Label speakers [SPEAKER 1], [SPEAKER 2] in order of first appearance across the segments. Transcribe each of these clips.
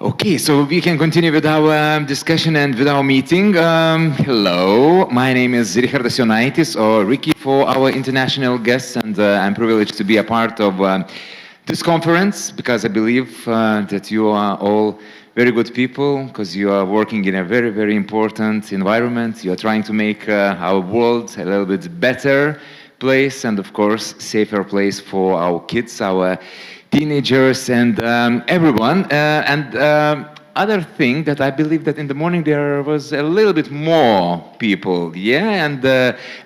[SPEAKER 1] Okay, so we can continue with our discussion and with our meeting. Hello, my name is Richardas Jonaitis, or Ricky for our international guests, and I'm privileged to be a part of this conference because I believe that you are all very good people because you are working in a very, very important environment. You are trying to make our world a little bit better place and, of course, safer place for our kids, our teenagers and everyone. And other thing that I believe that in the morning there was a little bit more people, yeah, and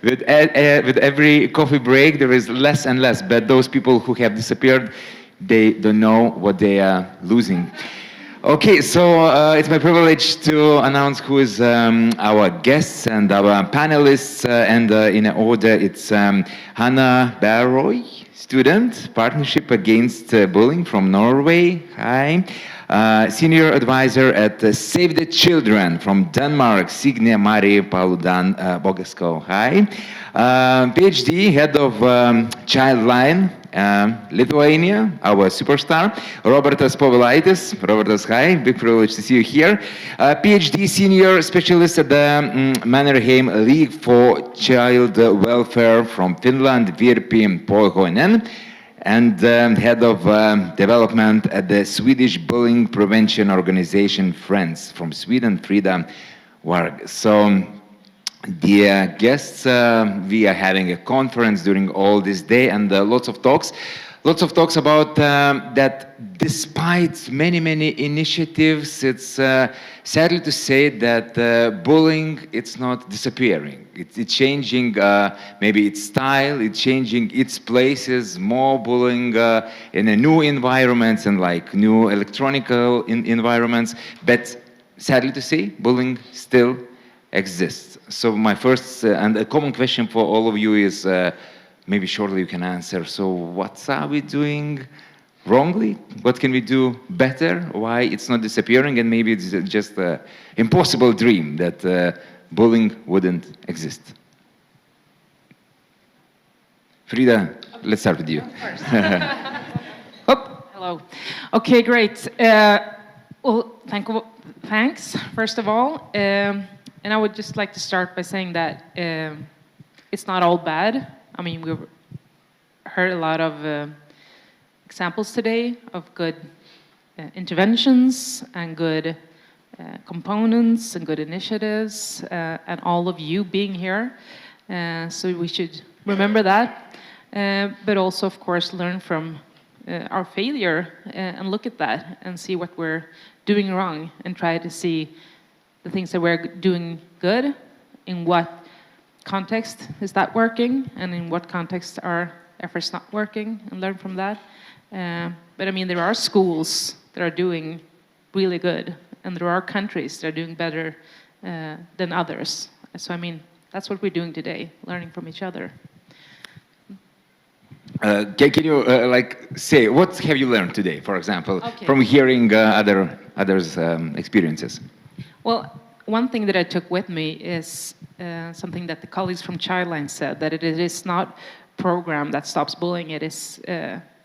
[SPEAKER 1] with every coffee break there is less and less. But those people who have disappeared, they don't know what they are losing. Okay, so it's my privilege to announce who is our guests and our panelists, and in order, it's Hannah Barroy, student, Partnership Against Bullying from Norway. Hi. Senior advisor at Save the Children from Denmark, Signe Marie Paludan Bogasko. Hi. PhD, head of Childline, Lithuania, our superstar, Robertas Povilaitis. Robertas, hi, big privilege to see you here. PhD senior specialist at the Mannerheim League for Child Welfare from Finland, Virpi Pohjonen, and head of development at the Swedish Bullying Prevention Organization Friends from Sweden, Frida Varg. So, dear guests, we are having a conference during all this day and lots of talks about that despite many, many initiatives, it's sadly to say that bullying, it's not disappearing. It's changing maybe its style, it's changing its places, more bullying in a new environments and like new electronical environments. But sadly to say, bullying still exists. So my first and a common question for all of you is, maybe shortly you can answer, so what are we doing wrongly? What can we do better? Why it's not disappearing? And maybe it's just an impossible dream that bullying wouldn't exist. Frida, let's start with you.
[SPEAKER 2] Hello. Okay, great. Well, thanks, first of all. And I would just like to start by saying that it's not all bad. I mean, we've heard a lot of examples today of good interventions and good components and good initiatives, and all of you being here. So we should remember that, but also, of course, learn from our failure and look at that and see what we're doing wrong and try to see the things that we're doing good, in what context is that working, and in what context are efforts not working, and learn from that. But I mean, there are schools that are doing really good, and there are countries that are doing better than others. So I mean, that's what we're doing today, learning from each other.
[SPEAKER 1] Can you like say what have you learned today, for example, from hearing others' experiences?
[SPEAKER 2] Well, one thing that I took with me is something that the colleagues from Childline said, that it is not a program that stops bullying, it is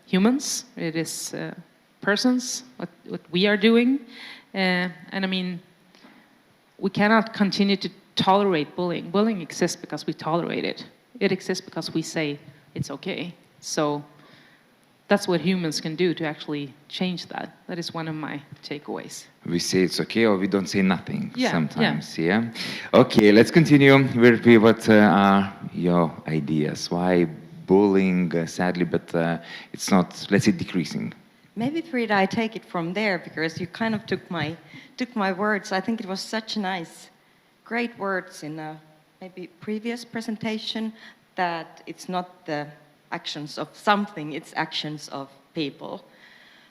[SPEAKER 2] humans, it is persons, what we are doing. And I mean, we cannot continue to tolerate bullying. Bullying exists because we tolerate it. It exists because we say it's okay. So that's what humans can do to actually change that. That is one of my takeaways.
[SPEAKER 1] We say it's okay, or we don't say nothing sometimes, yeah? Okay, let's continue. What are your ideas? Why bullying, sadly, but it's not, let's say, decreasing?
[SPEAKER 3] Maybe, Frida, I take it from there, because you kind of took my words. I think it was such nice, great words in a maybe previous presentation, that it's not the actions of something, it's actions of people.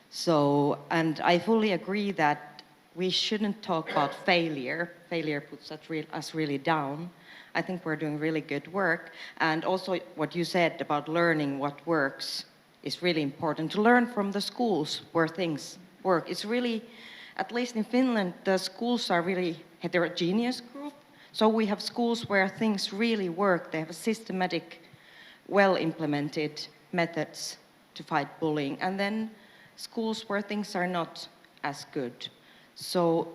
[SPEAKER 3] So, and I fully agree that we shouldn't talk about failure. Failure puts us really down. I think we're doing really good work. And also what you said about learning what works is really important. To learn from the schools where things work. It's really, at least in Finland, the schools are really heterogeneous group. So we have schools where things really work. They have a systematic, well-implemented methods to fight bullying, and then schools where things are not as good. So,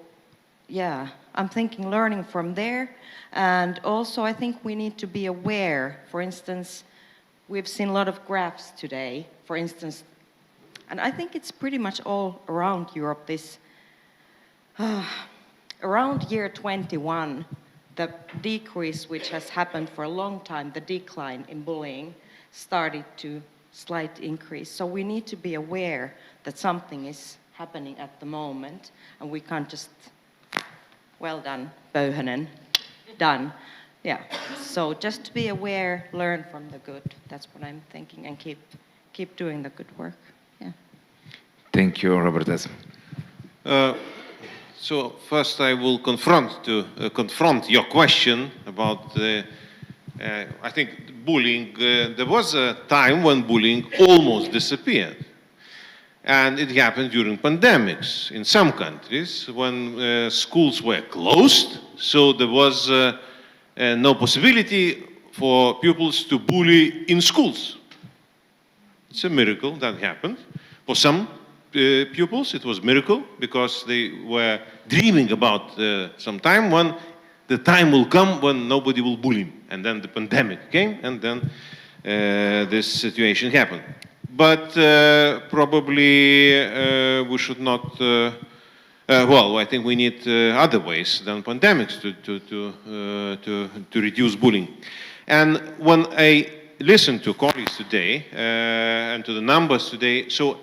[SPEAKER 3] yeah, I'm thinking learning from there. And also, I think we need to be aware. For instance, we've seen a lot of graphs today, for instance, and I think it's pretty much all around Europe, this around year 21, the decrease which has happened for a long time, the decline in bullying, started to slight increase. So we need to be aware that something is happening at the moment, and we can't just, well done, Pöyhönen, done. Yeah, so just to be aware, learn from the good. That's what I'm thinking, and keep doing the good work. Yeah.
[SPEAKER 1] Thank you, Robertas.
[SPEAKER 4] So first I will confront your question about I think bullying. There was a time when bullying almost disappeared. And it happened during pandemics in some countries when schools were closed, so there was no possibility for pupils to bully in schools. It's a miracle that happened. For some pupils, it was a miracle because they were dreaming about some time when the time will come when nobody will bully. And then the pandemic came, and then this situation happened. But probably we should not. Well, I think we need other ways than pandemics to reduce bullying. And when I listen to colleagues today and to the numbers today, so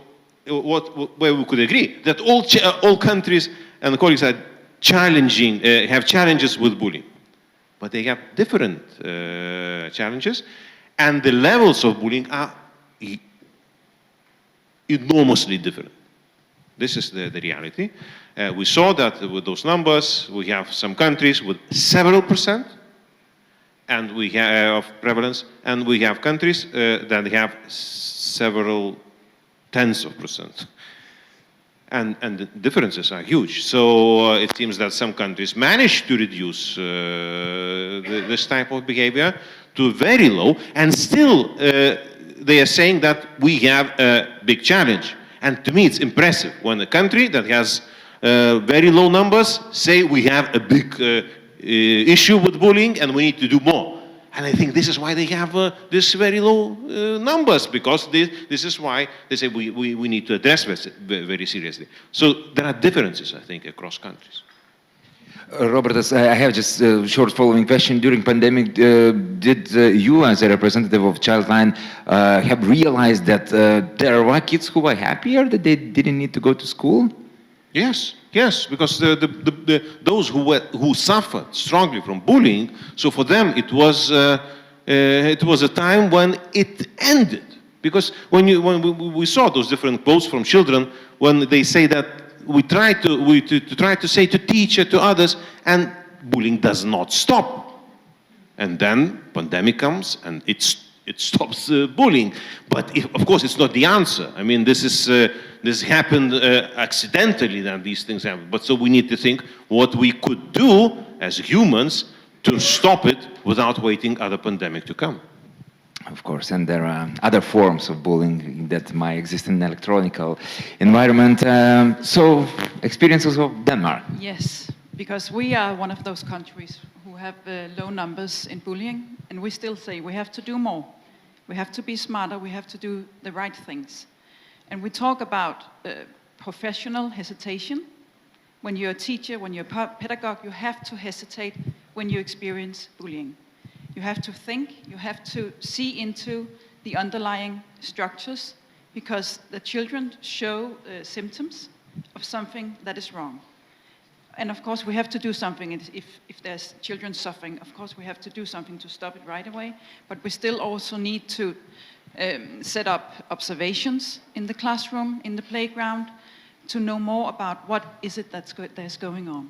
[SPEAKER 4] where we could agree that all countries and colleagues are challenging, have challenges with bullying, but they have different challenges, and the levels of bullying are enormously different. This is the reality. We saw that with those numbers, we have some countries with several percent and we have of prevalence, and we have countries that have several tens of percent. And the differences are huge. So it seems that some countries manage to reduce this type of behavior to very low, and still they are saying that we have a big challenge. And to me, it's impressive when a country that has very low numbers say we have a big issue with bullying and we need to do more. And I think this is why they have this very low numbers, because this is why they say we need to address this very seriously. So there are differences, I think, across countries.
[SPEAKER 1] Robertas, I have just a short following question. During pandemic, did you, as a representative of Childline, have realized that there were kids who were happier that they didn't need to go to school?
[SPEAKER 4] Yes, yes, because those who suffered strongly from bullying, so for them it was a time when it ended. Because when we saw those different quotes from children, when they say that we try to say to teacher, to others, and bullying does not stop. And then pandemic comes and it stops bullying. But of course, it's not the answer. I mean, this happened accidentally that these things happen. But so we need to think what we could do as humans to stop it without waiting other pandemic to come.
[SPEAKER 1] Of course, and there are other forms of bullying that might exist in the electronic environment. So, experiences of Denmark.
[SPEAKER 5] Yes, because we are one of those countries who have low numbers in bullying, and we still say we have to do more. We have to be smarter, we have to do the right things. And we talk about professional hesitation. When you're a teacher, when you're a pedagogue, you have to hesitate when you experience bullying. You have to think, you have to see into the underlying structures, because the children show symptoms of something that is wrong. And of course we have to do something. If there's children suffering, of course we have to do something to stop it right away. But we still also need to set up observations in the classroom, in the playground, to know more about what is it that's going on.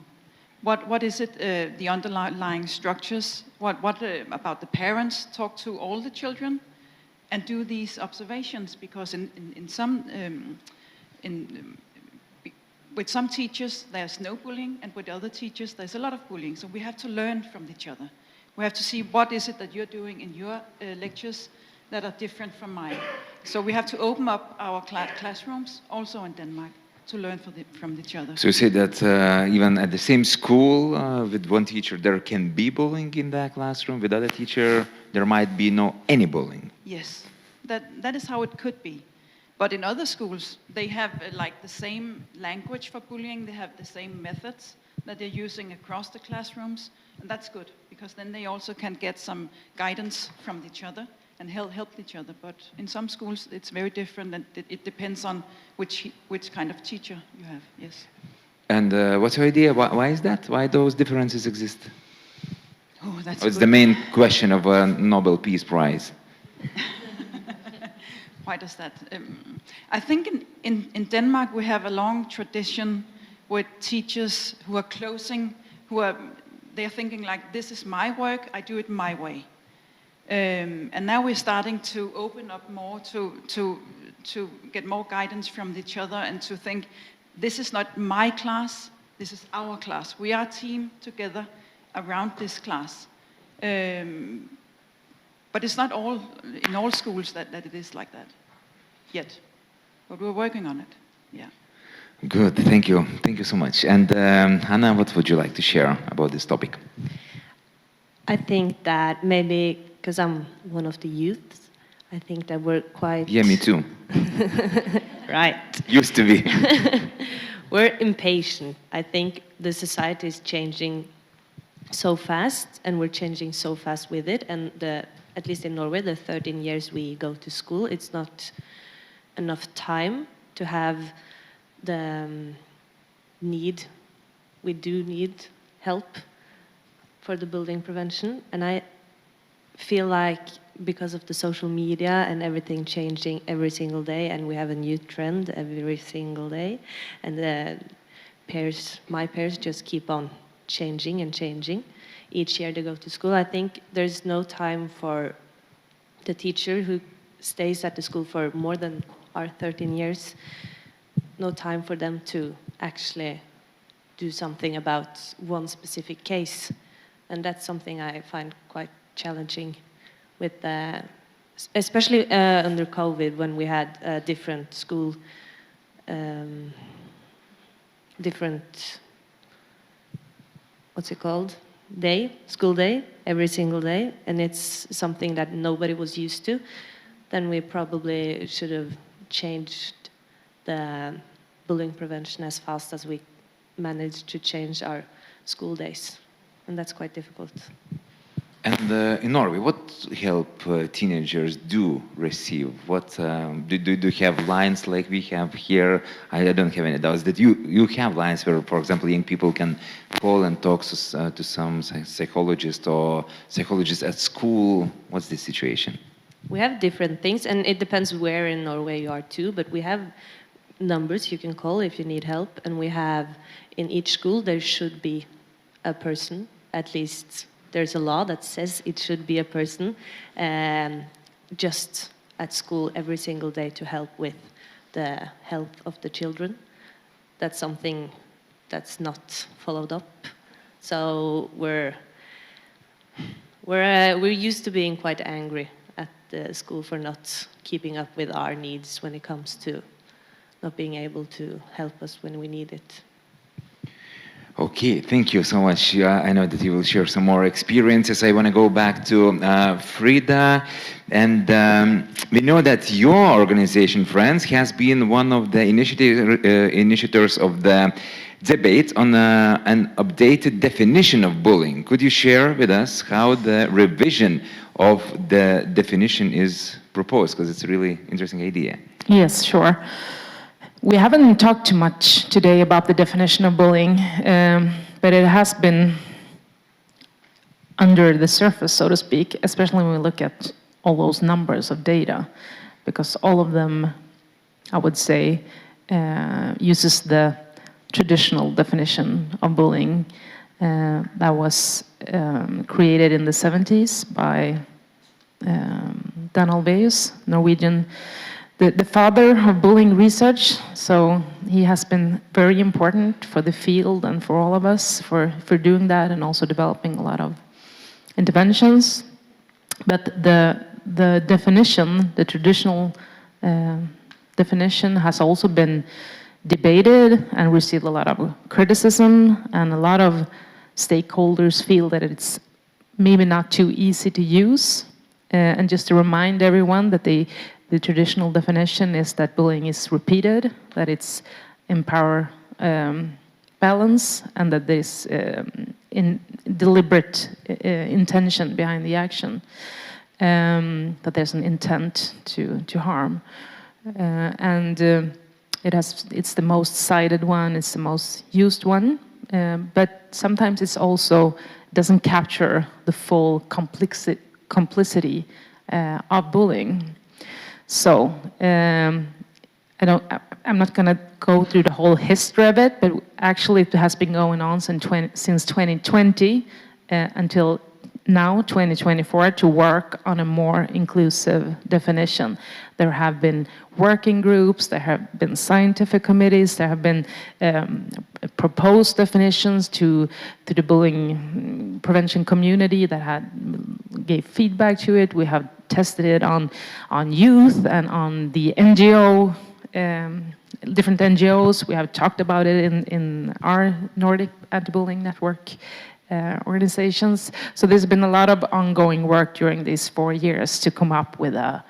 [SPEAKER 5] What is it, the underlying structures? What about the parents? Talk to all the children and do these observations, because with some teachers there's no bullying, and with other teachers there's a lot of bullying. So we have to learn from each other. We have to see what is it that you're doing in your lectures that are different from mine. So we have to open up our classrooms also in Denmark to learn from each other.
[SPEAKER 1] So you say that even at the same school with one teacher, there can be bullying in that classroom. With other teacher, there might be no any bullying.
[SPEAKER 5] Yes, that is how it could be. But in other schools, they have like the same language for bullying. They have the same methods that they're using across the classrooms. And that's good, because then they also can get some guidance from each other and help each other. But in some schools, it's very different, and it depends on which kind of teacher you have, yes.
[SPEAKER 1] And what's your idea? Why is that? Why those differences exist?
[SPEAKER 5] Oh, that's
[SPEAKER 1] It's
[SPEAKER 5] good.
[SPEAKER 1] the main question of a Nobel Peace Prize.
[SPEAKER 5] Why does that? I think in Denmark we have a long tradition with teachers who are closing, they're thinking like, this is my work, I do it my way. And now we're starting to open up more to get more guidance from each other and to think, this is not my class, this is our class. We are a team together around this class. But it's not in all schools that it is like that yet. But we're working on it, yeah.
[SPEAKER 1] Good, thank you. Thank you so much. And Hannah, what would you like to share about this topic?
[SPEAKER 6] I think that maybe, because I'm one of the youths, I think that we're quite...
[SPEAKER 1] Yeah, me too.
[SPEAKER 6] Right.
[SPEAKER 1] Used to be.
[SPEAKER 6] We're impatient. I think the society is changing so fast, and we're changing so fast with it. And at least in Norway, the 13 years we go to school, it's not enough time to have the need. We do need help for the bullying prevention. And I feel like because of the social media and everything changing every single day, and we have a new trend every single day, and my peers just keep on changing and changing. Each year they go to school. I think there's no time for the teacher who stays at the school for more than our 13 years, no time for them to actually do something about one specific case. And that's something I find quite challenging with especially under COVID, when we had a different school, different, what's it called? School day, every single day, and it's something that nobody was used to, then we probably should have changed the bullying prevention as fast as we managed to change our school days. And that's quite difficult.
[SPEAKER 1] And in Norway, what help teenagers do receive? What do you have lines like we have here? I don't have any doubts that you have lines where, for example, young people can call and talk to some psychologist or psychologist at school. What's the situation?
[SPEAKER 6] We have different things, and it depends where in Norway you are too, but we have numbers you can call if you need help, and we have, in each school, there should be a person, at least there's a law that says it should be a person just at school every single day to help with the health of the children. That's something that's not followed up. So we're used to being quite angry at the school for not keeping up with our needs when it comes to not being able to help us when we need it.
[SPEAKER 1] Okay, thank you so much. I know that you will share some more experiences. I want to go back to Frida. And we know that your organization, Friends, has been one of the initiators of the debate on an updated definition of bullying. Could you share with us how the revision of the definition is proposed? Because it's a really interesting idea.
[SPEAKER 2] Yes, sure. We haven't talked too much today about the definition of bullying, but it has been under the surface, so to speak, especially when we look at all those numbers of data, because all of them, I would say, uses the traditional definition of bullying that was created in the 70s by Dan Alveus, Norwegian, the father of bullying research. So he has been very important for the field and for all of us for doing that, and also developing a lot of interventions. But the definition, the traditional definition, has also been debated and received a lot of criticism, and a lot of stakeholders feel that it's maybe not too easy to use. And just to remind everyone that the traditional definition is that bullying is repeated, that it's in power balance, and that there's in deliberate intention behind the action, that there's an intent to harm. It's the most cited one, it's the most used one, but sometimes it's also doesn't capture the full complicity of bullying. So I'm not going to go through the whole history of it, but actually it has been going on since 2020 until now, 2024, to work on a more inclusive definition. There have been working groups, there have been scientific committees, there have been proposed definitions to the bullying prevention community that gave feedback to it. We have tested it on youth and on the NGO, different NGOs. We have talked about it in our Nordic Anti-Bullying Network organizations. So there's been a lot of ongoing work during these 4 years to come up with a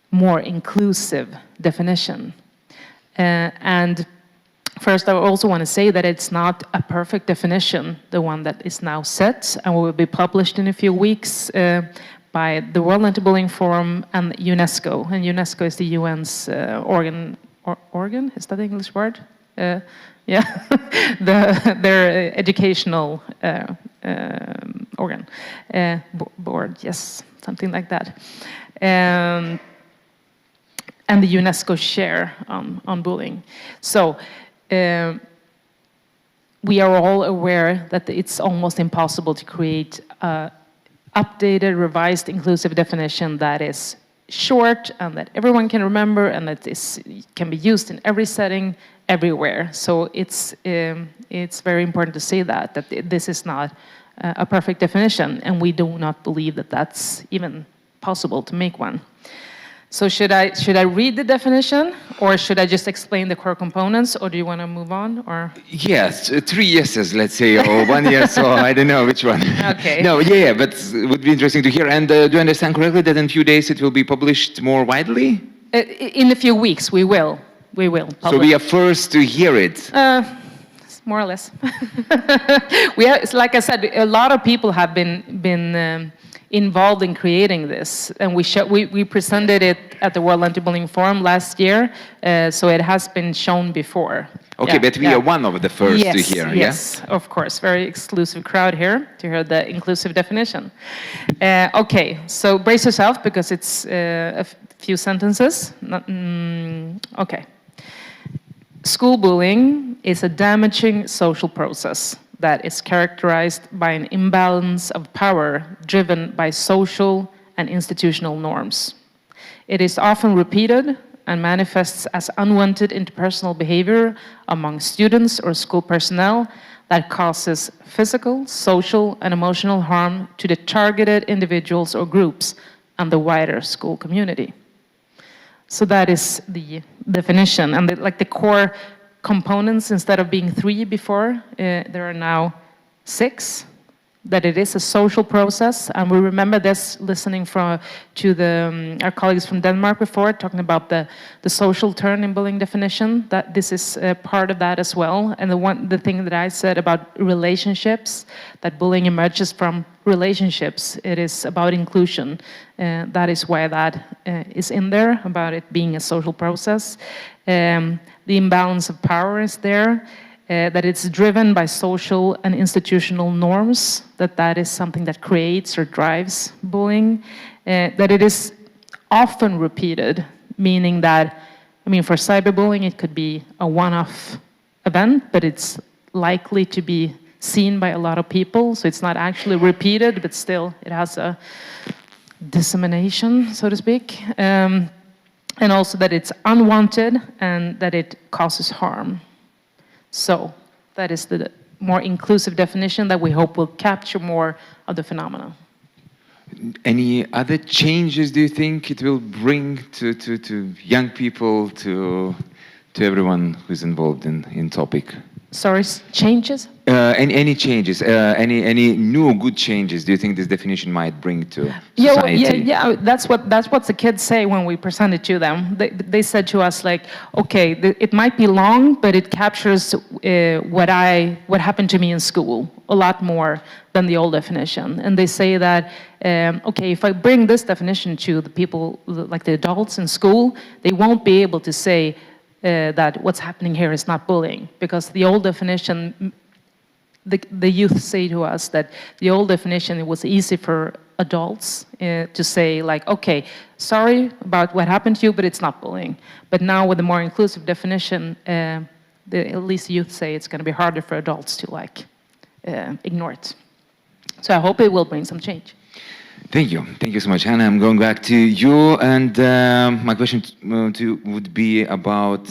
[SPEAKER 2] more inclusive definition. And first, I also want to say that it's not a perfect definition, the one that is now set and will be published in a few weeks by the World Anti-Bullying Forum and UNESCO. And UNESCO is the UN's organ, is that the English word? Yeah, their educational organ, board, yes, something like that. And the UNESCO share on bullying. So we are all aware that it's almost impossible to create an updated, revised, inclusive definition that is short and that everyone can remember and that can be used in every setting, everywhere. So it's very important to say that this is not a perfect definition, and we do not believe that that's even possible to make one. So should I read the definition, or should I just explain the core components, or do you want to move on, or?
[SPEAKER 1] Yes, 3 yeses, let's say, or 1 year, so I don't know which one.
[SPEAKER 2] Okay.
[SPEAKER 1] No, yeah, but it would be interesting to hear. And do I understand correctly that in a few days it will be published more widely?
[SPEAKER 2] In a few weeks, we will publish.
[SPEAKER 1] So we are first to hear it.
[SPEAKER 2] More or less. Like I said, a lot of people have been involved in creating this, and we presented it at the World Anti-Bullying Forum last year, so it has been shown before.
[SPEAKER 1] Okay, but we are one of the first to hear, yeah?
[SPEAKER 2] Yes, of course. Very exclusive crowd here to hear the inclusive definition. Okay, so brace yourself, because it's a few sentences. Okay. School bullying is a damaging social process that is characterized by an imbalance of power driven by social and institutional norms. It is often repeated and manifests as unwanted interpersonal behavior among students or school personnel that causes physical, social, and emotional harm to the targeted individuals or groups and the wider school community. So that is the definition, and the core components, instead of being 3 before, there are now 6. That it is a social process, and we remember this listening to our colleagues from Denmark before, talking about the social turn in bullying definition. That this is part of that as well. And the thing that I said about relationships, that bullying emerges from relationships. It is about inclusion. That is why that is in there, about it being a social process. The imbalance of power is there. That it's driven by social and institutional norms, that is something that creates or drives bullying, that it is often repeated, meaning that, for cyberbullying, it could be a one-off event, but it's likely to be seen by a lot of people, so it's not actually repeated, but still it has a dissemination, so to speak, and also that it's unwanted and that it causes harm. So that is the more inclusive definition that we hope will capture more of the phenomena.
[SPEAKER 1] Any other changes do you think it will bring to young people, to to everyone who's involved in topic?
[SPEAKER 2] Sorry, changes?
[SPEAKER 1] Any changes, any new good changes do you think this definition might bring to
[SPEAKER 2] Yeah,
[SPEAKER 1] society?
[SPEAKER 2] yeah. That's what the kids say when we present it to them. They said to us like, okay, it might be long, but it captures what happened to me in school a lot more than the old definition. And they say that, okay, if I bring this definition to the people, like the adults in school, they won't be able to say that what's happening here is not bullying, because the old definition, the youth say to us that the old definition, it was easy for adults to say like, okay, sorry about what happened to you, but it's not bullying. But now with the more inclusive definition, at least youth say it's going to be harder for adults to like ignore it. So I hope it will bring some change.
[SPEAKER 1] Thank you so much, Hannah. I'm going back to you, and my question would be about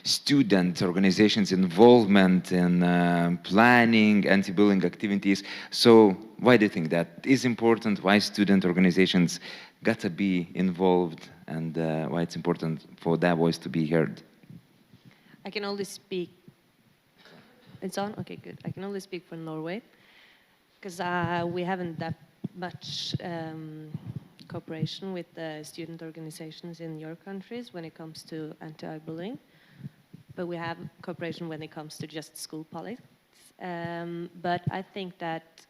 [SPEAKER 1] student organizations' involvement in planning anti-bullying activities. So why do you think that is important? Why student organizations got to be involved, and why it's important for their voice to be heard?
[SPEAKER 6] I can only speak. It's on? Okay, good. I can only speak for Norway, because we haven't that much cooperation with the student organizations in your countries when it comes to anti-bullying, but we have cooperation when it comes to just school politics. But I think that,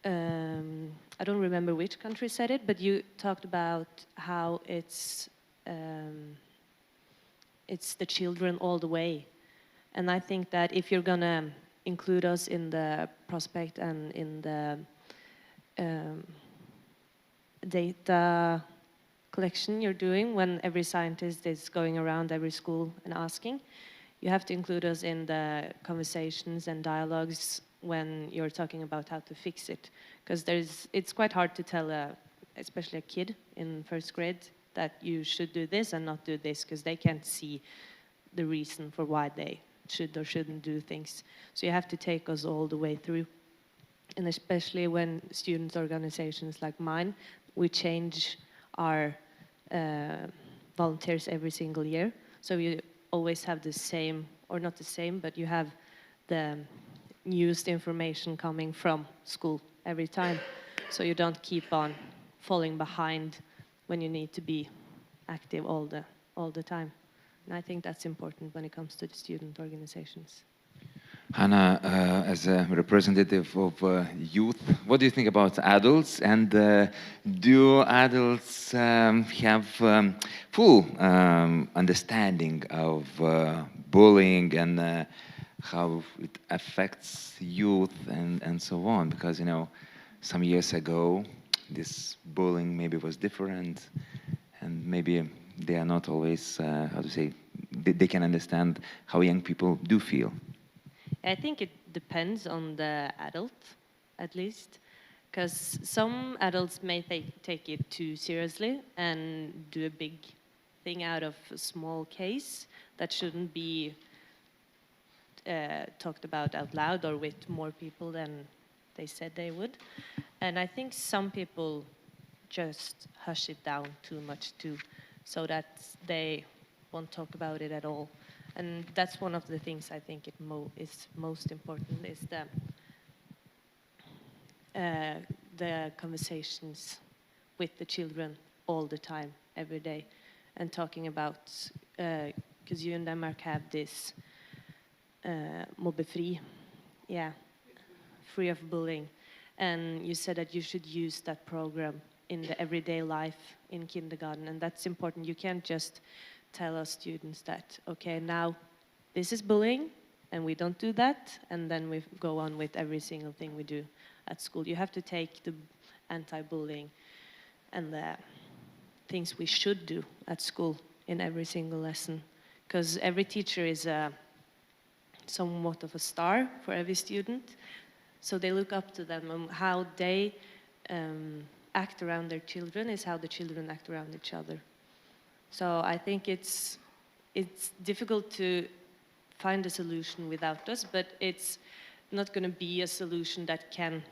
[SPEAKER 6] I don't remember which country said it, but you talked about how it's the children all the way. And I think that if you're gonna include us in the prospect and in the data collection you're doing when every scientist is going around every school and asking, you have to include us in the conversations and dialogues when you're talking about how to fix it. Because it's quite hard to tell, especially a kid in first grade, that you should do this and not do this, because they can't see the reason for why they should or shouldn't do things. So you have to take us all the way through. And especially when student organizations like mine, we change our volunteers every single year. So you always have the same, or not the same, but you have the newest information coming from school every time. So you don't keep on falling behind when you need to be active all the time. And I think that's important when it comes to the student organizations.
[SPEAKER 1] Hannah, as a representative of youth, what do you think about adults? And do adults have full understanding of bullying and how it affects youth and so on? Because, you know, some years ago, this bullying maybe was different, and maybe they are not always, how to say, they can understand how young people do feel.
[SPEAKER 6] I think it depends on the adult, at least, because some adults may take it too seriously and do a big thing out of a small case that shouldn't be talked about out loud or with more people than they said they would. And I think some people just hush it down too much too, so that they won't talk about it at all. And that's one of the things I think is most important, is the conversations with the children all the time, every day, and talking about, because you in Denmark have this mobbefri, yeah, free of bullying. And you said that you should use that program in the everyday life in kindergarten, and that's important. You can't just tell our students that, okay, now this is bullying, and we don't do that, and then we go on with every single thing we do at school. You have to take the anti-bullying and the things we should do at school in every single lesson, because every teacher is somewhat of a star for every student, so they look up to them, and how they act around their children is how the children act around each other. So I think it's difficult to find a solution without us, but it's not going to be a solution that can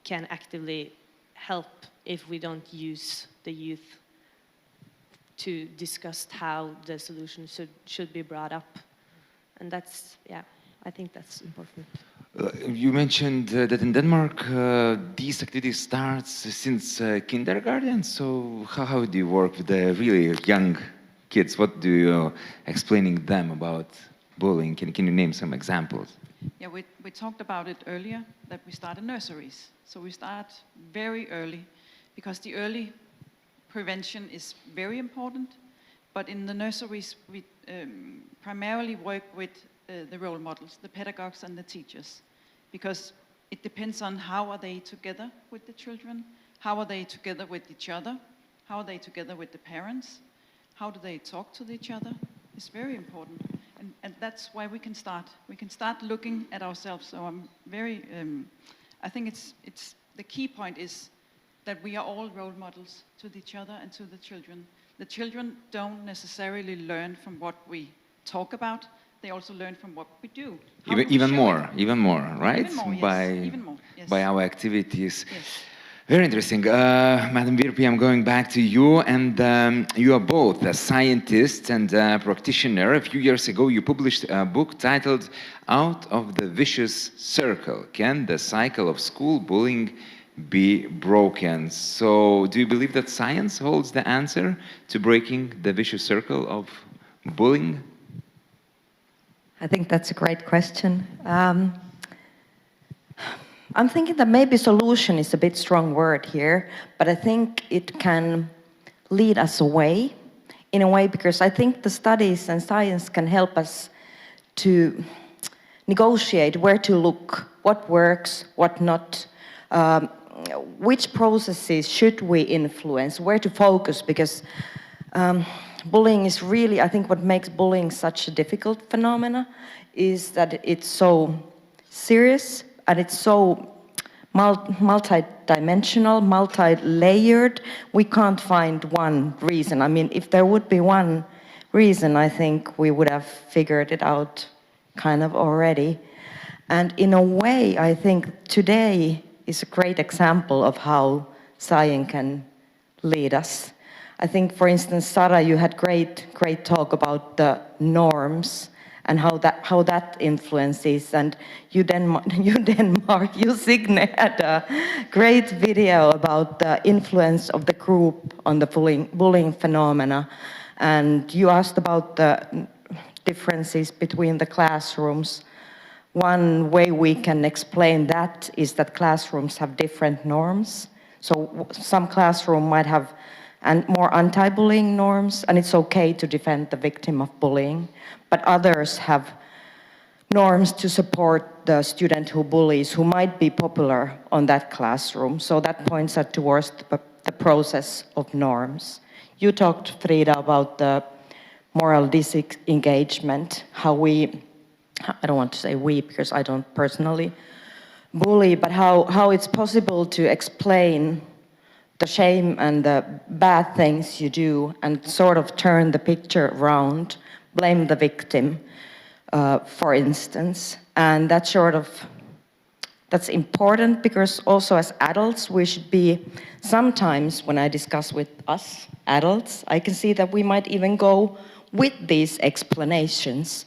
[SPEAKER 6] actively help if we don't use the youth to discuss how the solution should be brought up. And that's, yeah, I think that's important.
[SPEAKER 1] You mentioned that in Denmark these activities starts since kindergarten. So how do you work with the really young kids? What do you explaining them about bullying? Can you name some examples?
[SPEAKER 5] Yeah, we talked about it earlier, that we start in nurseries. So we start very early, because the early prevention is very important. But in the nurseries, we primarily work with the role models, the pedagogues and the teachers, because it depends on how are they together with the children, how are they together with each other, how are they together with the parents, how do they talk to each other. It's very important. And that's why we can start. We can start looking at ourselves. So I'm very, I think it's the key point is that we are all role models to each other and to the children. The children don't necessarily learn from what we talk about. They also learn from what we do.
[SPEAKER 1] Even more, right?
[SPEAKER 5] Even more, yes. Even more, yes.
[SPEAKER 1] By our activities.
[SPEAKER 5] Yes.
[SPEAKER 1] Very interesting. Madam Virpi, I'm going back to you. And you are both a scientist and a practitioner. A few years ago, you published a book titled Out of the Vicious Circle. Can the cycle of school bullying be broken? So do you believe that science holds the answer to breaking the vicious circle of bullying?
[SPEAKER 3] I think that's a great question. I'm thinking that maybe solution is a bit strong word here, but I think it can lead us away in a way, because I think the studies and science can help us to negotiate where to look, what works, what not, which processes should we influence, where to focus, because bullying is really, I think what makes bullying such a difficult phenomena is that it's so serious and it's so multi-dimensional, multi-layered. We can't find one reason. I mean, if there would be one reason, I think we would have figured it out kind of already. And in a way, I think today is a great example of how science can lead us. I think, for instance, Sara, you had great talk about the norms and how that influences. And you Signe, had a great video about the influence of the group on the bullying phenomena. And you asked about the differences between the classrooms. One way we can explain that is that classrooms have different norms. So some classroom might have more anti-bullying norms, and it's okay to defend the victim of bullying. But others have norms to support the student who bullies, who might be popular on that classroom. So that points us towards the process of norms. You talked, Frida, about the moral disengagement, how we, I don't want to say we because I don't personally bully, but how it's possible to explain the shame and the bad things you do and sort of turn the picture around, blame the victim, for instance. And that's important, because also as adults, we should be, sometimes when I discuss with us adults, I can see that we might even go with these explanations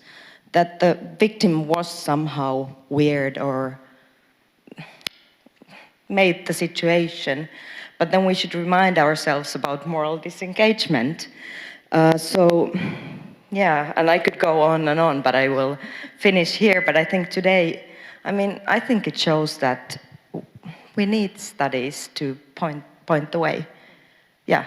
[SPEAKER 3] that the victim was somehow weird or made the situation. But then we should remind ourselves about moral disengagement. Yeah, and I could go on and on, but I will finish here. But I think today, I think it shows that we need studies to point the way. Yeah.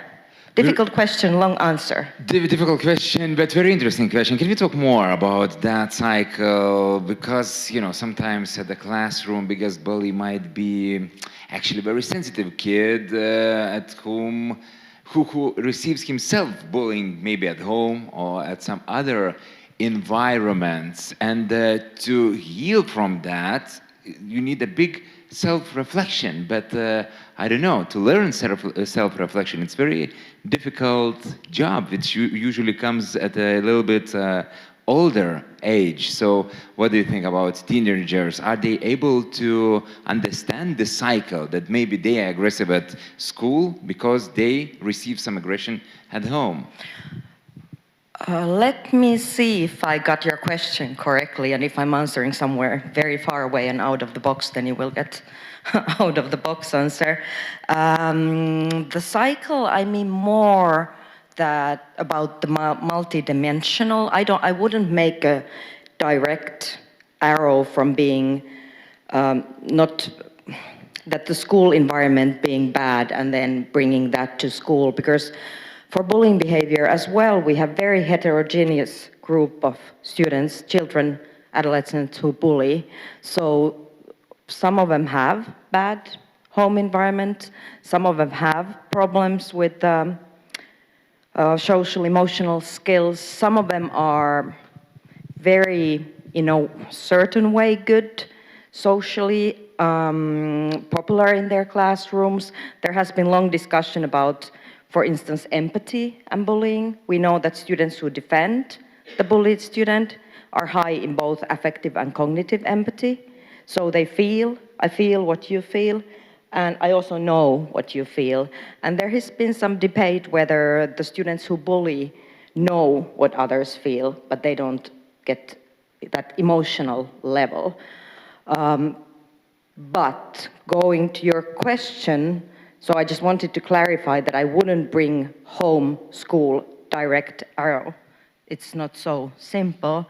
[SPEAKER 3] Difficult question, long answer.
[SPEAKER 1] Difficult question, but very interesting question. Can we talk more about that cycle? Because, sometimes at the classroom, biggest bully might be actually a very sensitive kid at home who receives himself bullying maybe at home or at some other environments. And to heal from that, you need a big self-reflection. But I don't know, to learn self-reflection, it's very difficult job, which usually comes at a little bit older age. So what do you think about teenagers? Are they able to understand the cycle that maybe they are aggressive at school because they receive some aggression at home?
[SPEAKER 3] Let me see if I got your question correctly, and if I'm answering somewhere very far away and out of the box, then you will get out of the box answer. The cycle, I mean more that about the multidimensional. I wouldn't make a direct arrow from being not that the school environment being bad and then bringing that to school, because for bullying behavior as well, we have very heterogeneous group of students, children, adolescents who bully. So some of them have bad home environment, some of them have problems with social emotional skills, some of them are very, in a certain way, good socially, popular in their classrooms. There has been long discussion about, for instance, empathy and bullying. We know that students who defend the bullied student are high in both affective and cognitive empathy. So they feel, I feel what you feel, and I also know what you feel. And there has been some debate whether the students who bully know what others feel, but they don't get that emotional level. But going to your question, so I just wanted to clarify that I wouldn't bring home, school, direct arrow. It's not so simple.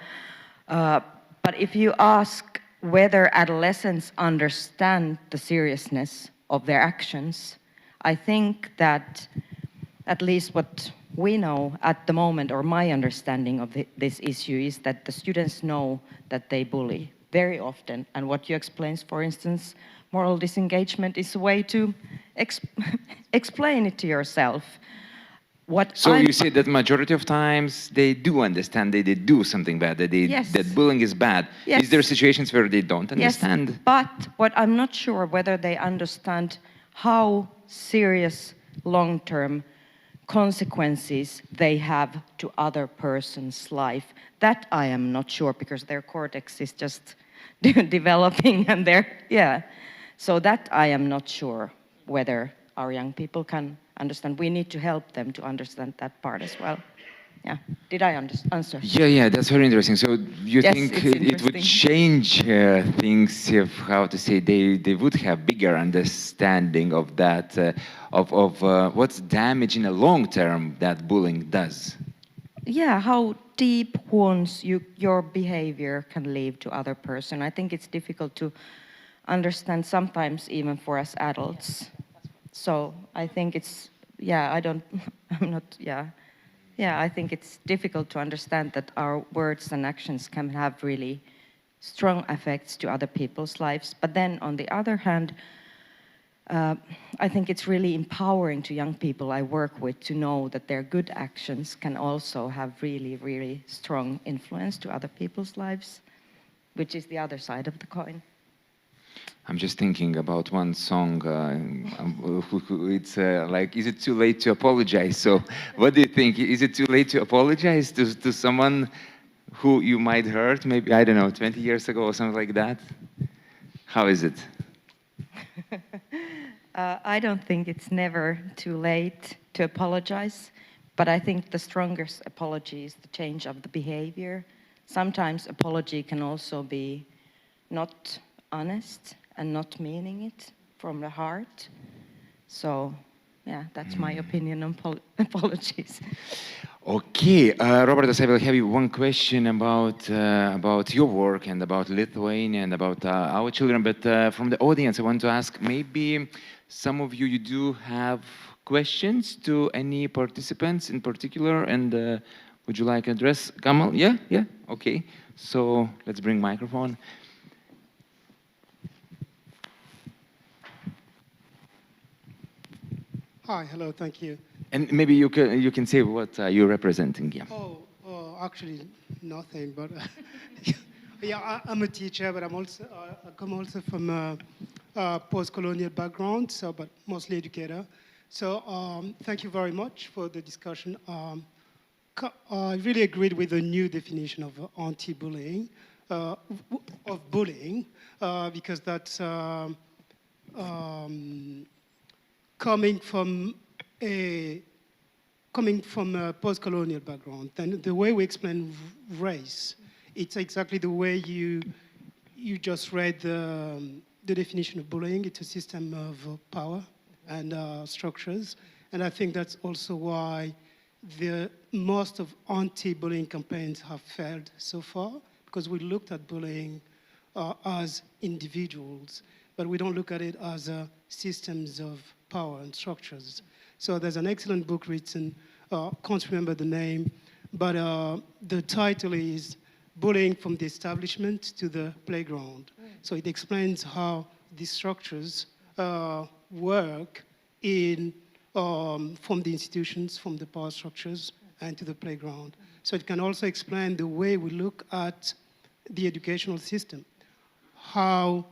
[SPEAKER 3] But if you ask whether adolescents understand the seriousness of their actions, I think that at least what we know at the moment, or my understanding of this issue, is that the students know that they bully very often. And what you explain, for instance, moral disengagement is a way to explain it to yourself.
[SPEAKER 1] So you say that majority of times they do understand that they do something bad, that,
[SPEAKER 3] Yes.
[SPEAKER 1] that bullying is bad.
[SPEAKER 3] Yes.
[SPEAKER 1] Is there situations where they don't understand?
[SPEAKER 3] Yes, but what I'm not sure whether they understand how serious long-term consequences they have to other person's life. That I am not sure, because their cortex is just developing, and so that I am not sure whether our young people can understand. We need to help them to understand that part as well. Yeah, did I answer?
[SPEAKER 1] Yeah, that's very interesting. So you
[SPEAKER 3] Yes,
[SPEAKER 1] think
[SPEAKER 3] it's
[SPEAKER 1] it would
[SPEAKER 3] interesting.
[SPEAKER 1] change things if, how to say, they would have bigger understanding of that, of what's damage in the long term that bullying does?
[SPEAKER 3] Yeah, how deep wounds your behavior can leave to other person. I think it's difficult to understand sometimes even for us adults. So I think it's, I think it's difficult to understand that our words and actions can have really strong effects to other people's lives. But then on the other hand, I think it's really empowering to young people I work with to know that their good actions can also have really, really strong influence to other people's lives, which is the other side of the coin.
[SPEAKER 1] I'm just thinking about one song. It's like, is it too late to apologize? So, what do you think? Is it too late to apologize to someone who you might hurt? Maybe, I don't know, 20 years ago or something like that. How is it?
[SPEAKER 3] I don't think it's never too late to apologize, but I think the strongest apology is the change of the behavior. Sometimes apology can also be not honest and not meaning it from the heart. So, that's my opinion on apologies.
[SPEAKER 1] Okay, Robertas, I will have you one question about your work and about Lithuania and about our children. But from the audience, I want to ask, maybe some of you do have questions to any participants in particular, and would you like to address Kamal? Yeah, okay. So let's bring microphone.
[SPEAKER 7] Hi, hello, thank you.
[SPEAKER 1] And maybe you can say what you're representing. Yeah.
[SPEAKER 7] Actually, nothing. But I'm a teacher, but I come also from a post-colonial background, but mostly educator. So thank you very much for the discussion. I really agreed with the new definition of anti-bullying, of bullying, because that's coming from a post-colonial background. And the way we explain race, it's exactly the way you just read the definition of bullying. It's a system of power and structures. And I think that's also why most of anti-bullying campaigns have failed so far, because we looked at bullying as individuals, but we don't look at it as systems of power and structures. So there's an excellent book written, can't remember the name, but the title is Bullying from the Establishment to the Playground. So it explains how these structures work from the institutions, from the power structures, and to the playground. So it can also explain the way we look at the educational system, how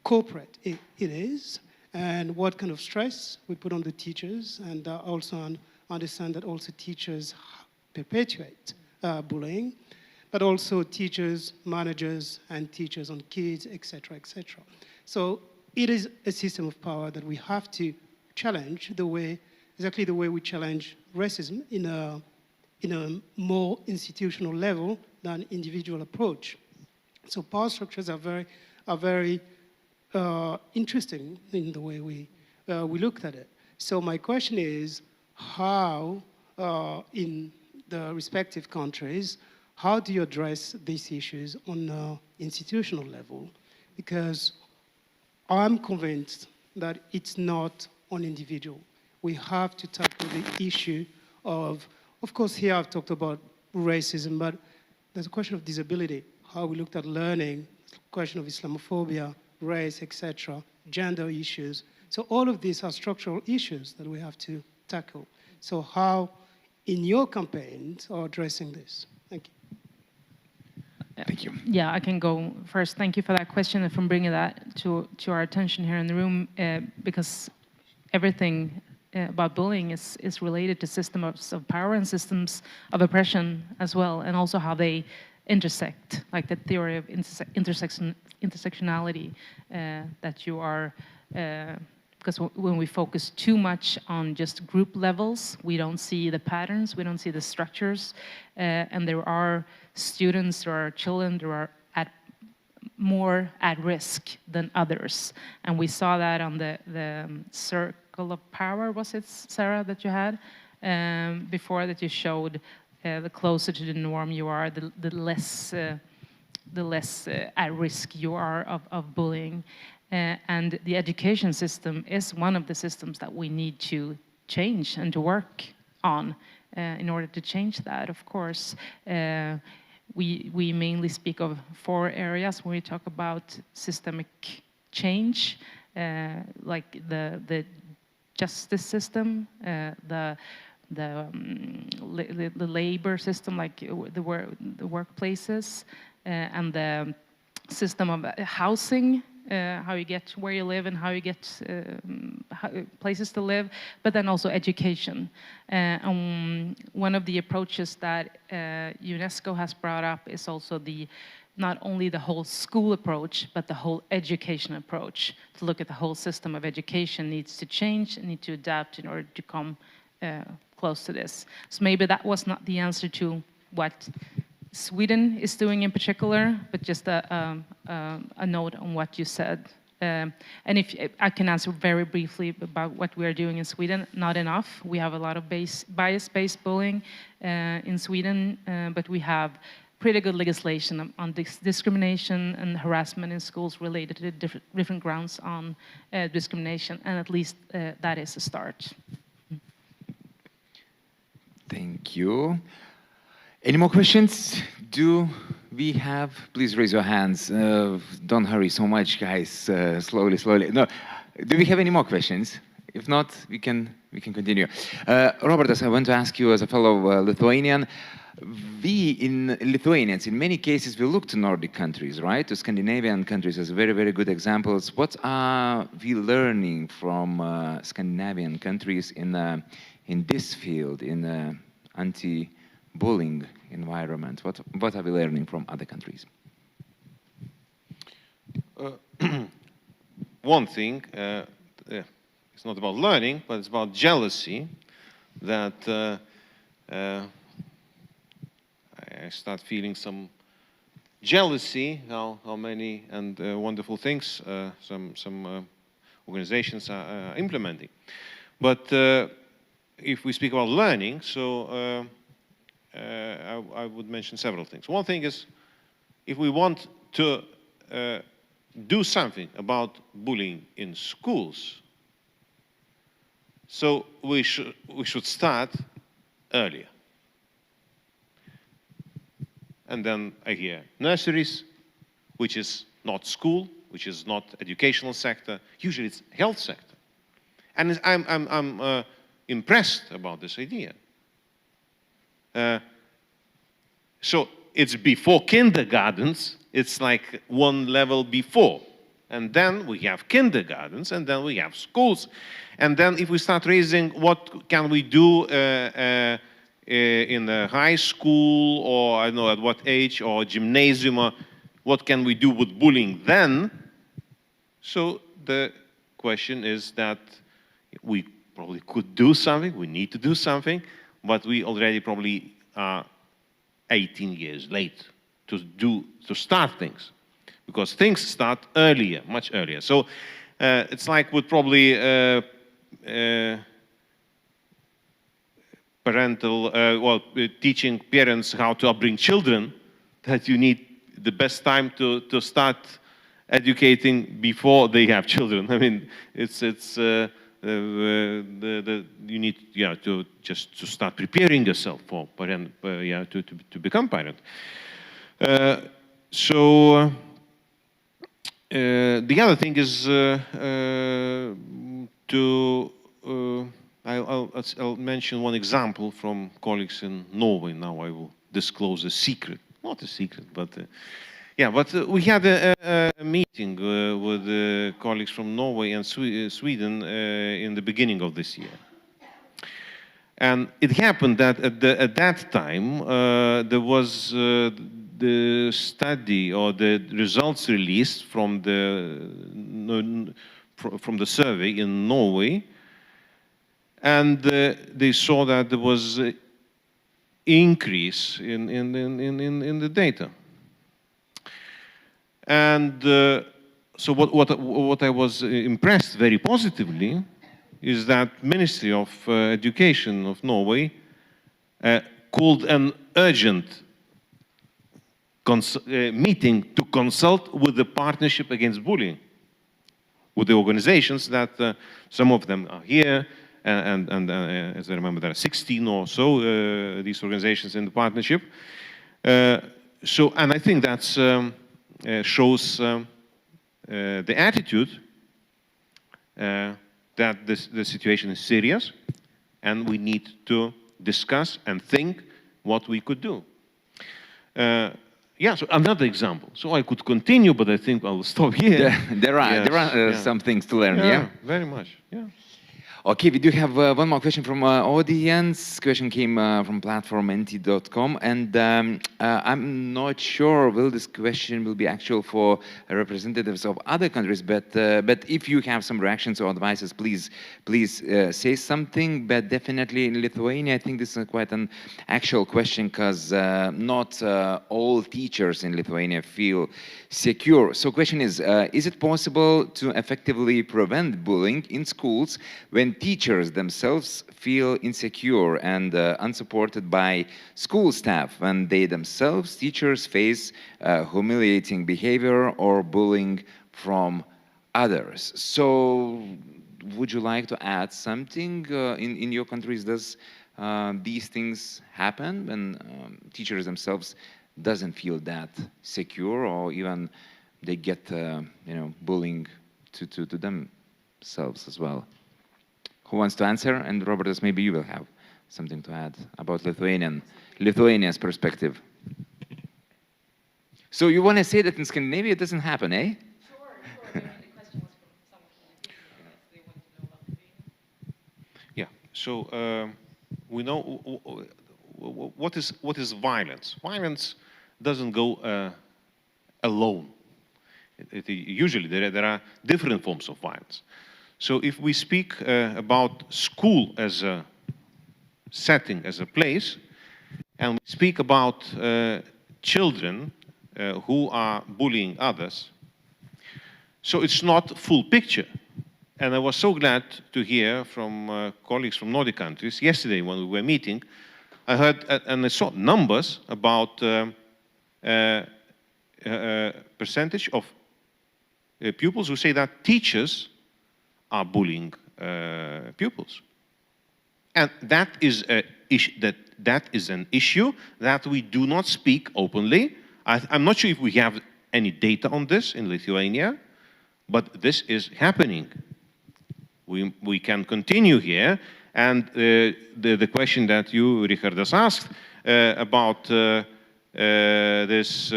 [SPEAKER 7] corporate it is, and what kind of stress we put on the teachers, and also understand that also teachers perpetuate bullying, but also teachers, managers, and teachers on kids, etc., etc. So it is a system of power that we have to challenge exactly the way we challenge racism in a more institutional level than individual approach. So power structures are very interesting in the way we looked at it. So my question is, how in the respective countries, how do you address these issues on an institutional level? Because I'm convinced that it's not on individual. We have to tackle the issue of course, here I've talked about racism, but there's a question of disability, how we looked at learning, question of Islamophobia, race, etc., gender issues. So all of these are structural issues that we have to tackle. So how, in your campaigns, are addressing this? Thank you.
[SPEAKER 1] Thank you.
[SPEAKER 2] Yeah, I can go first. Thank you for that question and for bringing that to our attention here in the room, because everything about bullying is related to systems of power and systems of oppression as well, and also how they intersect, like the theory of intersectionality that you are, because when we focus too much on just group levels, we don't see the patterns, we don't see the structures, and there are students, there are children, there are more at risk than others. And we saw that on the circle of power, was it, Sarah, that you had before, that you showed the closer to the norm you are, the less at risk you are of bullying. And the education system is one of the systems that we need to change and to work on in order to change that, of course. We mainly speak of 4 areas when we talk about systemic change, like the justice system, the labor system, like the workplaces, and the system of housing, how you get where you live and how you get places to live, but then also education. One of the approaches that UNESCO has brought up is also not only the whole school approach, but the whole education approach. To look at the whole system of education needs to change and need to adapt in order to come close to this. So maybe that was not the answer to what Sweden is doing in particular, but just a note on what you said. And if I can answer very briefly about what we are doing in Sweden, not enough. We have a lot of bias-based bullying in Sweden, but we have pretty good legislation on discrimination and harassment in schools related to different grounds on discrimination, and at least that is a start.
[SPEAKER 1] Thank you. Any more questions? Do we have? Please raise your hands. Don't hurry so much, guys. Slowly, slowly. No. Do we have any more questions? If not, we can continue. Robertas, I want to ask you, as a fellow Lithuanian, Lithuanians, in many cases, we look to Nordic countries, right? To Scandinavian countries as very, very good examples. What are we learning from Scandinavian countries in this field, in anti bullying environment? What are we learning from other countries?
[SPEAKER 4] One thing, it's not about learning, but it's about jealousy, that I start feeling some jealousy, how many and wonderful things some organizations are implementing. But if we speak about learning, so I would mention several things. One thing is, if we want to do something about bullying in schools, so we should start earlier. And then I hear nurseries, which is not school, which is not educational sector. Usually it's health sector. And I'm impressed about this idea. So it's before kindergartens, it's like one level before. And then we have kindergartens, and then we have schools. And then if we start raising what can we do in the high school, or I don't know at what age, or gymnasium, or what can we do with bullying then? So the question is that we probably could do something, we need to do something, but we already probably are 18 years late to start things, because things start earlier, much earlier. So it's like with probably teaching parents how to upbring children, that you need the best time to start educating before they have children. I mean, you need to start preparing yourself for parent, to become parent. So the other thing is I'll mention one example from colleagues in Norway. Now I will disclose a secret, not a secret, but we had a meeting with colleagues from Norway and Sweden in the beginning of this year. And it happened that at that time there was the study or the results released from the survey in Norway, and they saw that there was an increase in the data. And so what I was impressed very positively is that Ministry of Education of Norway called an urgent meeting to consult with the Partnership Against Bullying, with the organizations that some of them are here, and as I remember, there are 16 or so these organizations in the partnership. And I think that's shows the attitude that the situation is serious, and we need to discuss and think what we could do. So another example. So I could continue, but I think I'll stop here.
[SPEAKER 1] There are some things to learn, yeah?
[SPEAKER 4] Very much, yeah.
[SPEAKER 1] Okay, we do have one more question from audience. Question came from platform-nt.com, and I'm not sure will this question will be actual for representatives of other countries, but if you have some reactions or advices, please say something. But definitely in Lithuania, I think this is quite an actual question, because not all teachers in Lithuania feel secure. So question is it possible to effectively prevent bullying in schools when teachers themselves feel insecure and unsupported by school staff, when they themselves, teachers, face humiliating behavior or bullying from others? So would you like to add something? In your countries, does these things happen when teachers themselves doesn't feel that secure, or even they get bullying to themselves as well? Who wants to answer? And Robertas, maybe you will have something to add about Lithuania's perspective. So you want to say that in Scandinavia it doesn't happen, eh?
[SPEAKER 2] Sure. The question was from someone from they want to know about Lithuania.
[SPEAKER 4] Yeah. So we know what is violence? Violence doesn't go alone. Usually there are different forms of violence. So if we speak about school as a setting, as a place, and we speak about children who are bullying others, so it's not full picture. And I was so glad to hear from colleagues from Nordic countries. Yesterday when we were meeting, I heard and I saw numbers about percentage of pupils who say that teachers are bullying pupils. And that is an issue that we do not speak openly. I'm not sure if we have any data on this in Lithuania, but this is happening. We can continue here. And the question that you, Richardas, asked about this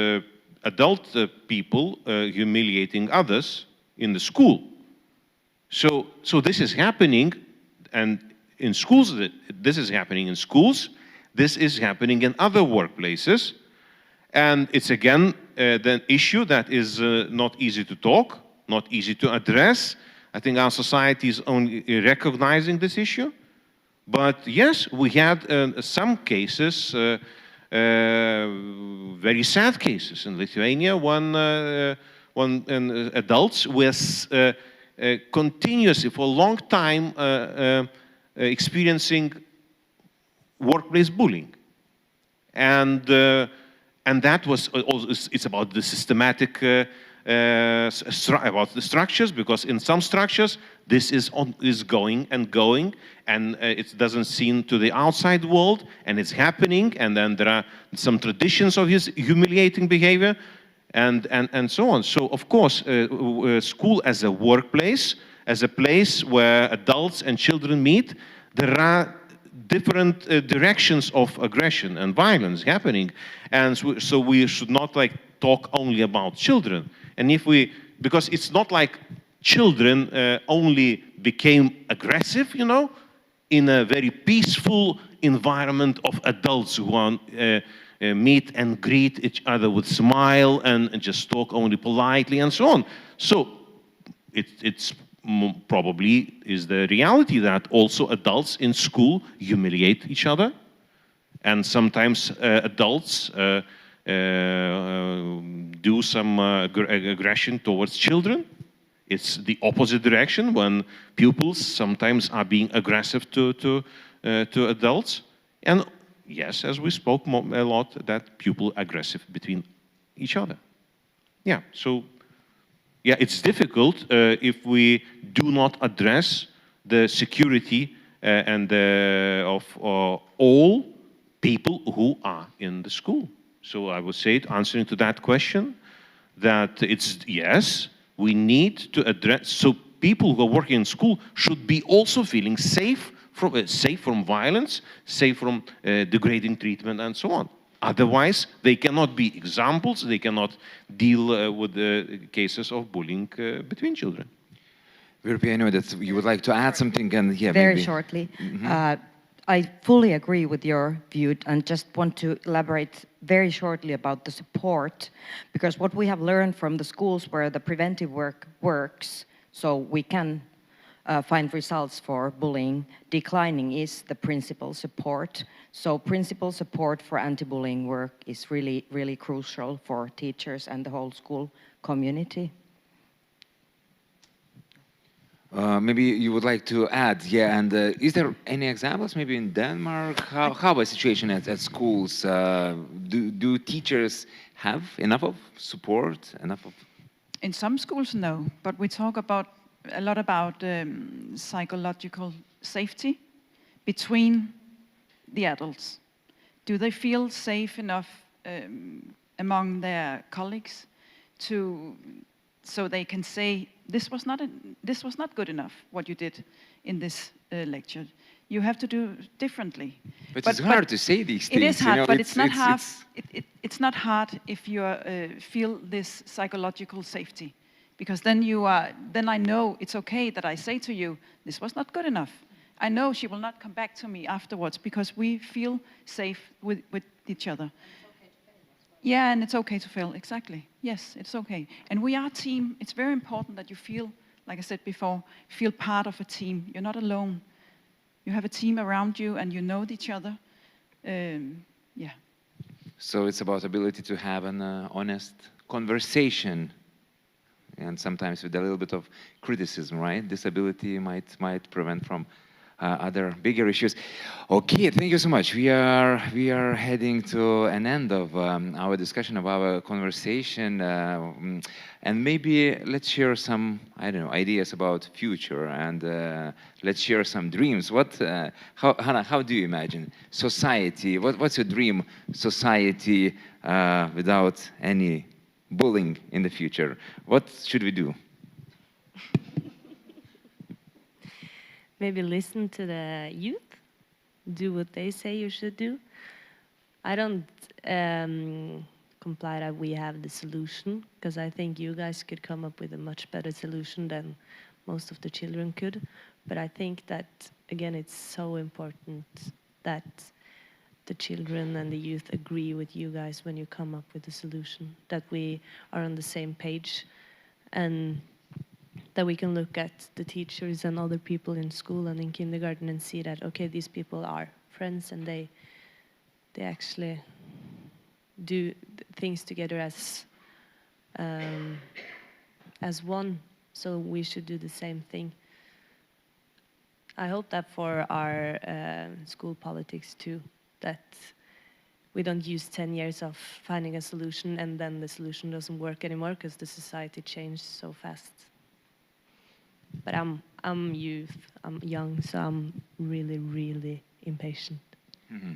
[SPEAKER 4] adult people humiliating others in the school. So this is happening, and in schools, this is happening in schools, this is happening in other workplaces, and it's again the issue that is not easy to talk, not easy to address. I think our society is only recognizing this issue. But yes, we had some cases, very sad cases in Lithuania, when adults with continuously for a long time experiencing workplace bullying, and that was also, it's about the systematic about the structures, because in some structures this is going and going, and it doesn't seem to the outside world, and it's happening, and then there are some traditions of his humiliating behavior, and so on. So of course, school as a workplace, as a place where adults and children meet, there are different directions of aggression and violence happening, and so we should not talk only about children. And because it's not like children only became aggressive, in a very peaceful environment of adults who meet and greet each other with smile and just talk only politely and so on. So it's probably is the reality that also adults in school humiliate each other, and sometimes adults do some aggression towards children. It's the opposite direction when pupils sometimes are being aggressive to adults. And yes, as we spoke a lot, that pupil aggressive between each other. Yeah, so yeah, it's difficult if we do not address the security and of all people who are in the school. So I would say, answering to that question, that it's, yes, we need to address, so people who are working in school should be also feeling safe from violence, safe from degrading treatment and so on. Otherwise, they cannot be examples, they cannot deal with the cases of bullying between children.
[SPEAKER 1] Virpi, I know that you would like to add something, and yeah,
[SPEAKER 3] Very
[SPEAKER 1] maybe.
[SPEAKER 3] shortly. I fully agree with your view, and just want to elaborate very shortly about the support, because what we have learned from the schools where the preventive work works, so we can find results for bullying declining, is the principal support. So principal support for anti-bullying work is really, really crucial for teachers and the whole school community.
[SPEAKER 1] Maybe you would like to add, yeah, and is there any examples, maybe in Denmark, how a situation at schools? Do teachers have enough of support, enough of?
[SPEAKER 5] In some schools, no, but we talk a lot about psychological safety between the adults. Do they feel safe enough among their colleagues so they can say, this was not good enough, what you did in this lecture. You have to do differently.
[SPEAKER 1] But it's hard to say these things.
[SPEAKER 5] It is hard, but it's not hard.
[SPEAKER 1] It's
[SPEAKER 5] not hard if you feel this psychological safety, because then I know it's okay that I say to you, this was not good enough. I know she will not come back to me afterwards because we feel safe with each other. Yeah, and it's okay to fail, exactly. Yes, it's okay. And we are a team. It's very important that you feel, like I said before, feel part of a team. You're not alone. You have a team around you and you know each other. Yeah.
[SPEAKER 1] So it's about ability to have an honest conversation, and sometimes with a little bit of criticism, right? This ability might prevent from other bigger issues. Okay, thank you so much. We are heading to an end of our discussion, of our conversation, and maybe let's share some, I don't know, ideas about future, and let's share some dreams. What, Hannah, how do you imagine society? What's your dream society without any bullying in the future? What should we do?
[SPEAKER 6] Maybe listen to the youth, do what they say you should do. I don't comply that we have the solution, because I think you guys could come up with a much better solution than most of the children could. But I think that, again, it's so important that the children and the youth agree with you guys when you come up with a solution, that we are on the same page, and that we can look at the teachers and other people in school and in kindergarten and see that, okay, these people are friends and they actually do things together as one. So we should do the same thing. I hope that for our school politics too, that we don't use 10 years of finding a solution and then the solution doesn't work anymore because the society changed so fast. But I'm youth, I'm young, so I'm really, really impatient.
[SPEAKER 1] Mm-hmm.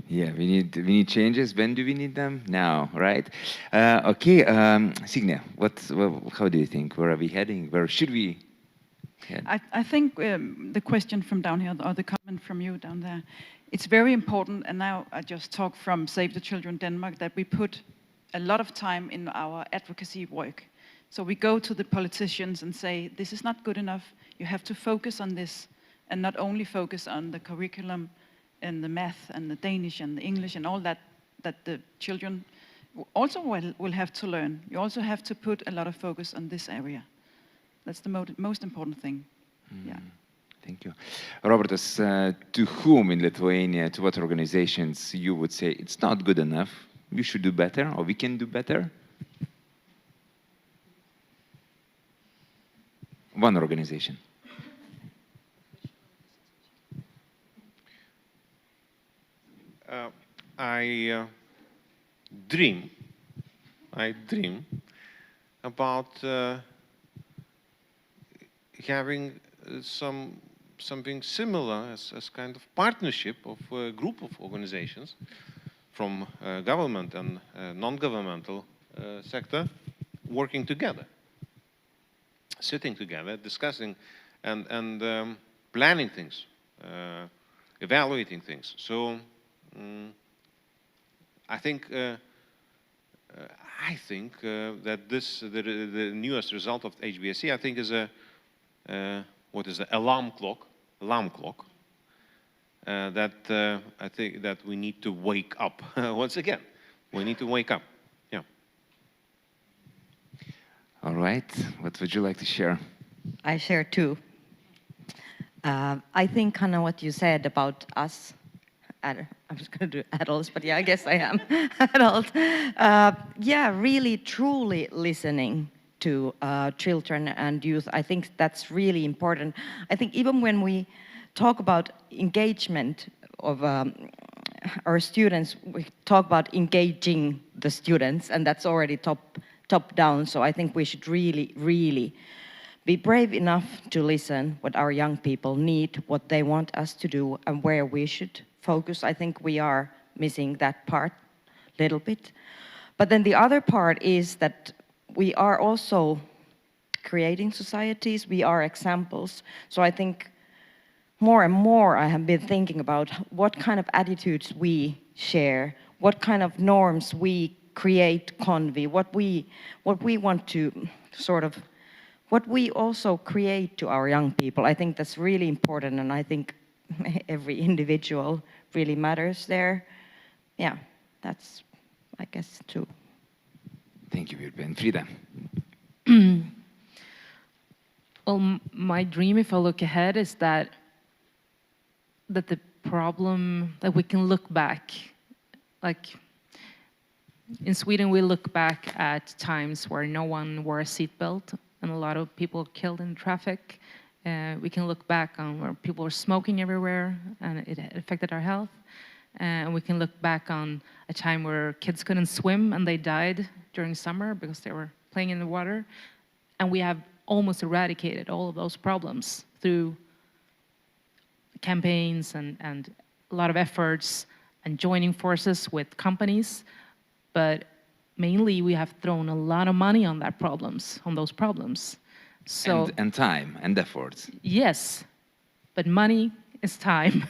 [SPEAKER 1] Yeah, we need changes. When do we need them? Now, right? Okay, Signe, how do you think? Where are we heading? Where should we head?
[SPEAKER 5] I think the question from down here, or the comment from you down there, it's very important, and now I just talk from Save the Children Denmark, that we put a lot of time in our advocacy work. So we go to the politicians and say, this is not good enough, you have to focus on this, and not only focus on the curriculum and the math and the Danish and the English and all that the children also will have to learn. You also have to put a lot of focus on this area. That's the most important thing. Yeah.
[SPEAKER 1] Thank you. Robertas, to whom in Lithuania, to what organizations you would say it's not good enough, you should do better, or we can do better? One organization.
[SPEAKER 4] I dream about having something similar as kind of partnership of a group of organizations from government and non-governmental sector working together, sitting together, discussing and planning things, evaluating things. So I think that the newest result of HBSC, I think, is what is the alarm clock that I think that we need to wake up once again. We need to wake up. Yeah.
[SPEAKER 1] All right. What would you like to share?
[SPEAKER 3] I share too. I think, Hannah, what you said about us, I was going to do adults, but yeah, I guess I am adult. Yeah, really, truly listening to children and youth. I think that's really important. I think even when we talk about engagement of our students, we talk about engaging the students, and that's already top down. So I think we should really, really be brave enough to listen what our young people need, what they want us to do, and where we should focus. I think we are missing that part a little bit. But then the other part is that we are also creating societies, we are examples. So I think more and more I have been thinking about what kind of attitudes we share, what kind of norms we create convey, what we want to sort of, what we also create to our young people. I think that's really important, and I think every individual really matters there. Yeah, that's, I guess, true.
[SPEAKER 1] Thank you, Virpi. And Frida.
[SPEAKER 2] Well, my dream, if I look ahead, is that the problem that we can look back, like in Sweden, we look back at times where no one wore a seatbelt and a lot of people killed in traffic. We can look back on where people were smoking everywhere and it affected our health. And we can look back on a time where kids couldn't swim and they died during summer because they were playing in the water. And we have almost eradicated all of those problems through campaigns and a lot of efforts and joining forces with companies. But mainly we have thrown a lot of money on those problems. So
[SPEAKER 1] And time and effort.
[SPEAKER 2] yes, but money is time.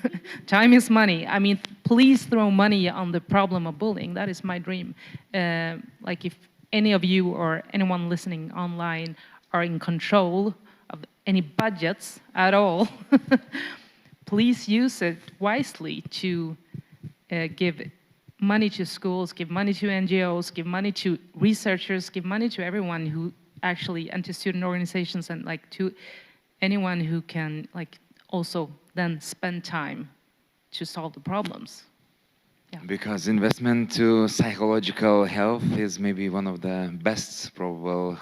[SPEAKER 2] Time is money. I mean, please throw money on the problem of bullying. That is my dream. Like if any of you or anyone listening online are in control of any budgets at all, please use it wisely to give money to schools, give money to NGOs, give money to researchers, give money to everyone who actually, and to student organizations, and like to anyone who can like also then spend time to solve the problems.
[SPEAKER 1] Because investment to psychological health is maybe one of the best probable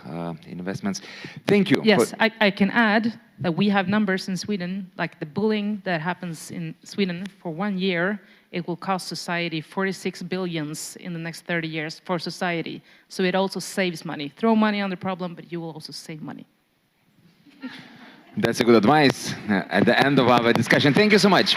[SPEAKER 1] investments. Thank you.
[SPEAKER 2] Yes, I can add that we have numbers in Sweden, like the bullying that happens in Sweden for 1 year, it will cost society 46 billions in the next 30 years for society. So it also saves money. Throw money on the problem, but you will also save money.
[SPEAKER 1] That's a good advice at the end of our discussion. Thank you so much.